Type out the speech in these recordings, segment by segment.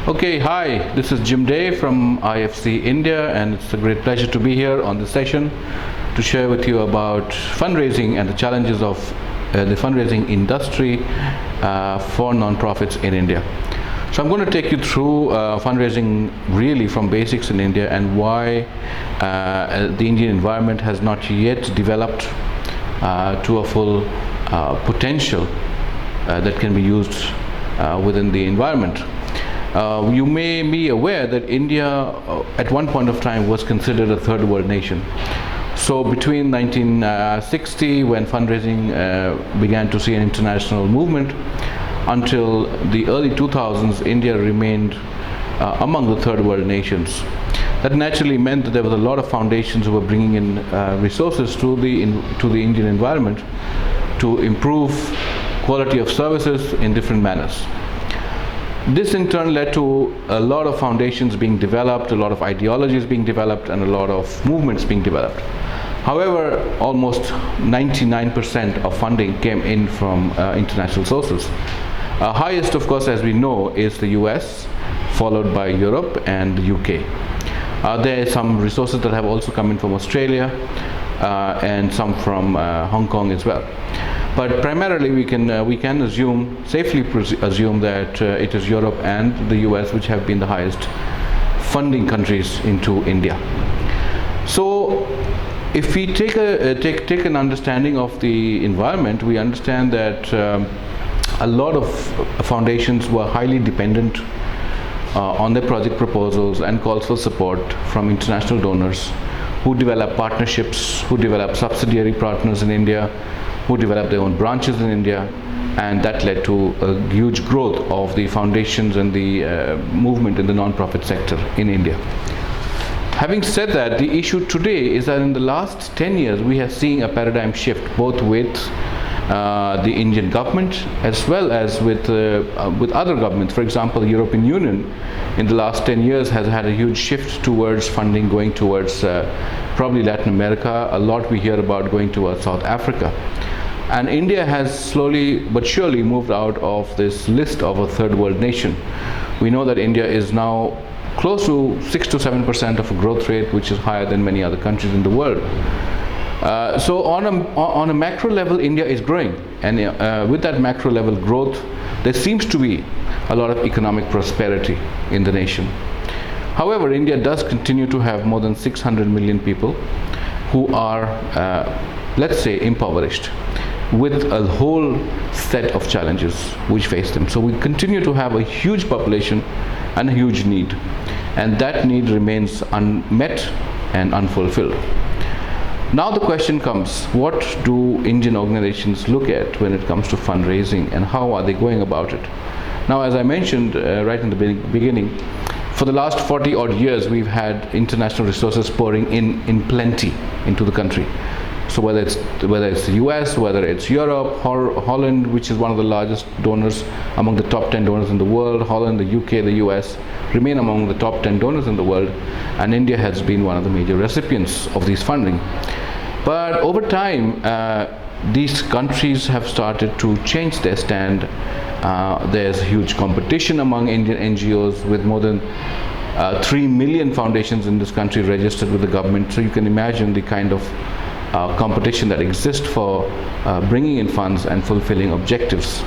Okay, hi, this is Jim Day from IFC India, and it's a great pleasure to be here on this session to share with you about fundraising and the challenges of the fundraising industry for nonprofits in India. So I'm going to take you through fundraising really from basics in India and why the Indian environment has not yet developed to a full potential that can be used within the environment. You may be aware that India at one point of time was considered a third world nation. So between 1960, when fundraising began to see an international movement, until the early 2000s, India remained among the third world nations. That naturally meant that there was a lot of foundations who were bringing in resources to the Indian environment to improve quality of services in different manners. This in turn led to a lot of foundations being developed, a lot of ideologies being developed, and a lot of movements being developed. However, almost 99% of funding came in from international sources. Highest, of course, as we know, is the US, followed by Europe and the UK. There are some resources that have also come in from Australia and some from Hong Kong as well. But primarily we can safely assume that it is Europe and the US which have been the highest funding countries into India. So if we take an understanding of the environment, we understand that a lot of foundations were highly dependent on their project proposals and calls for support from international donors who develop partnerships, who develop subsidiary partners in India, who developed their own branches in India, and that led to a huge growth of the foundations and the movement in the non-profit sector in India. Having said that, the issue today is that in the last 10 years we have seen a paradigm shift, both with the Indian government as well as with other governments. For example, the European Union in the last 10 years has had a huge shift towards funding going towards probably Latin America. A lot we hear about going towards South Africa. And India has slowly but surely moved out of this list of a third world nation. We know that India is now close to 6 to 7% of a growth rate, which is higher than many other countries in the world. So on a macro level, India is growing, and with that macro level growth, there seems to be a lot of economic prosperity in the nation. However, India does continue to have more than 600 million people who are, let's say, impoverished, with a whole set of challenges which face them. So we continue to have a huge population and a huge need, and that need remains unmet and unfulfilled. Now the question comes, what do Indian organizations look at when it comes to fundraising, and how are they going about it? Now, as I mentioned right in the beginning, for the last 40 odd years we've had international resources pouring in plenty into the country. So whether it's the US, whether it's Europe, Holland, which is one of the largest donors, among the top 10 donors in the world, Holland, the UK, the US remain among the top 10 donors in the world, and India has been one of the major recipients of these funding. But over time, these countries have started to change their stand. There's huge competition among Indian NGOs, with more than 3 million foundations in this country registered with the government. So you can imagine the kind of competition that exists for bringing in funds and fulfilling objectives.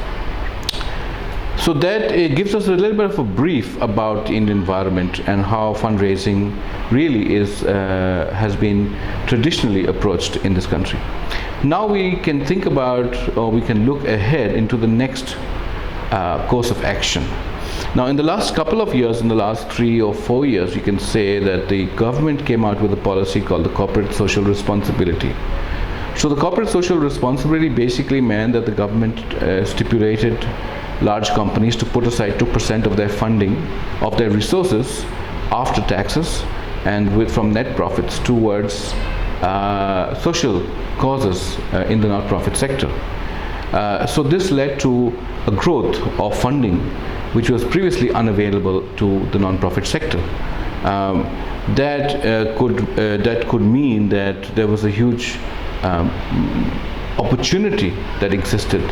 So that gives us a little bit of a brief about the Indian environment and how fundraising really has been traditionally approached in this country. Now we can think about, or we can look ahead into the next course of action. Now, in the last couple of years, in the last 3 or 4 years, you can say that the government came out with a policy called the corporate social responsibility. So the corporate social responsibility basically meant that the government stipulated large companies to put aside 2% of their funding, of their resources after taxes and from net profits towards social causes in the not-profit sector. So this led to a growth of funding which was previously unavailable to the non-profit sector. That could mean that there was a huge opportunity that existed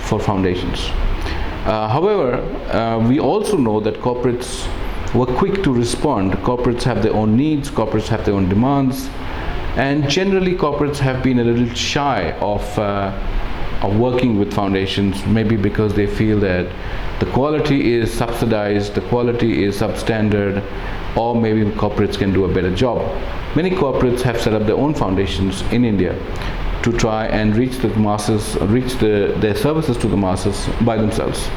for foundations. However, we also know that corporates were quick to respond. Corporates have their own needs, corporates have their own demands, and generally corporates have been a little shy of working with foundations, maybe because they feel that the quality is subsidized, the quality is substandard, or maybe corporates can do a better job. Many corporates have set up their own foundations in India to try and reach the masses, their services to the masses by themselves.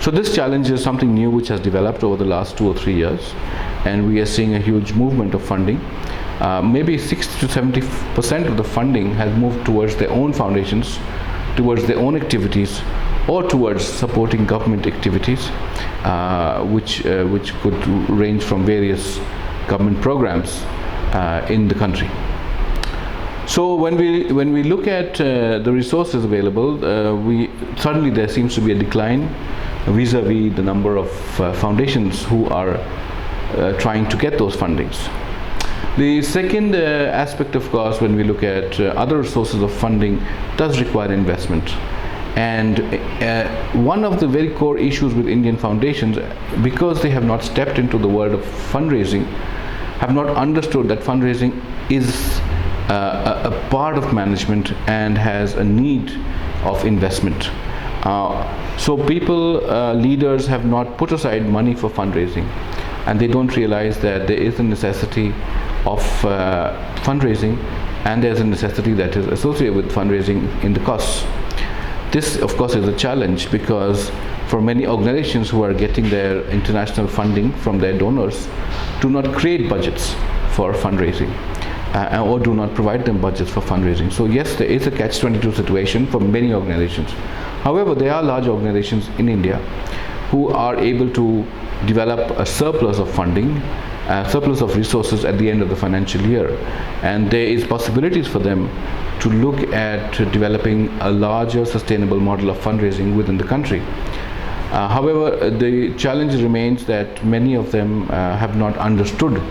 So this challenge is something new which has developed over the last 2 or 3 years, and we are seeing a huge movement of funding. Maybe 60 to 70% of the funding has moved towards their own foundations, towards their own activities, or towards supporting government activities, which could range from various government programs in the country. So when we look at the resources available, certainly there seems to be a decline vis-a-vis the number of foundations who are trying to get those fundings. The second aspect, of course, when we look at other sources of funding, does require investment. And one of the very core issues with Indian foundations, because they have not stepped into the world of fundraising, have not understood that fundraising is a part of management and has a need of investment. So people, leaders have not put aside money for fundraising, and they don't realize that there is a necessity of fundraising, and there's a necessity that is associated with fundraising in the costs. This, of course, is a challenge, because for many organizations who are getting their international funding from their donors do not create budgets for fundraising, or do not provide them budgets for fundraising. So yes, there is a catch-22 situation for many organizations. However, there are large organizations in India who are able to develop a surplus of funding, surplus of resources at the end of the financial year, and there is possibilities for them to look at developing a larger sustainable model of fundraising within the country. However, the challenge remains that many of them have not understood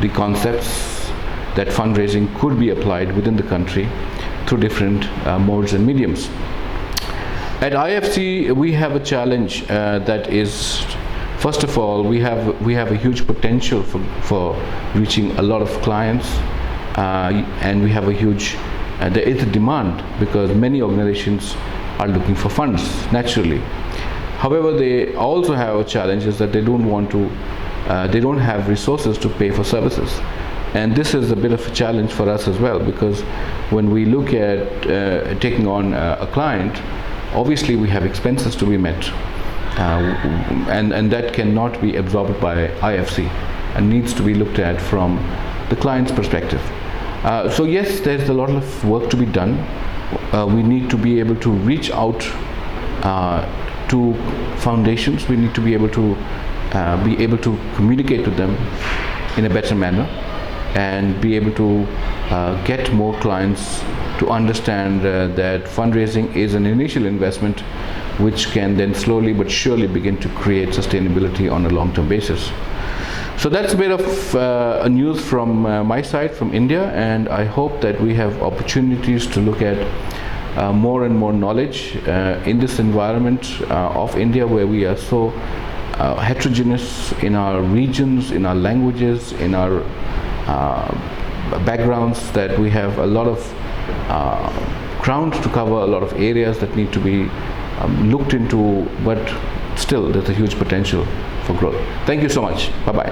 the concepts that fundraising could be applied within the country through different modes and mediums. At IFC, we have a challenge that is, first of all, we have a huge potential for reaching a lot of clients, and we have a huge, there is a demand, because many organizations are looking for funds naturally. However, they also have a challenge is that they don't have resources to pay for services, and this is a bit of a challenge for us as well, because when we look at taking on a client, obviously we have expenses to be met, and that cannot be absorbed by IFC and needs to be looked at from the client's perspective. So yes, there's a lot of work to be done. We need to be able to reach out to foundations. We need to be able to communicate to them in a better manner, and be able to get more clients to understand that fundraising is an initial investment which can then slowly but surely begin to create sustainability on a long-term basis. So that's a bit of news from my side, from India, and I hope that we have opportunities to look at more and more knowledge in this environment of India, where we are so heterogeneous in our regions, in our languages, in our backgrounds, that we have a lot of ground to cover, a lot of areas that need to be looked into, but still there's a huge potential for growth. Thank you so much. Bye-bye.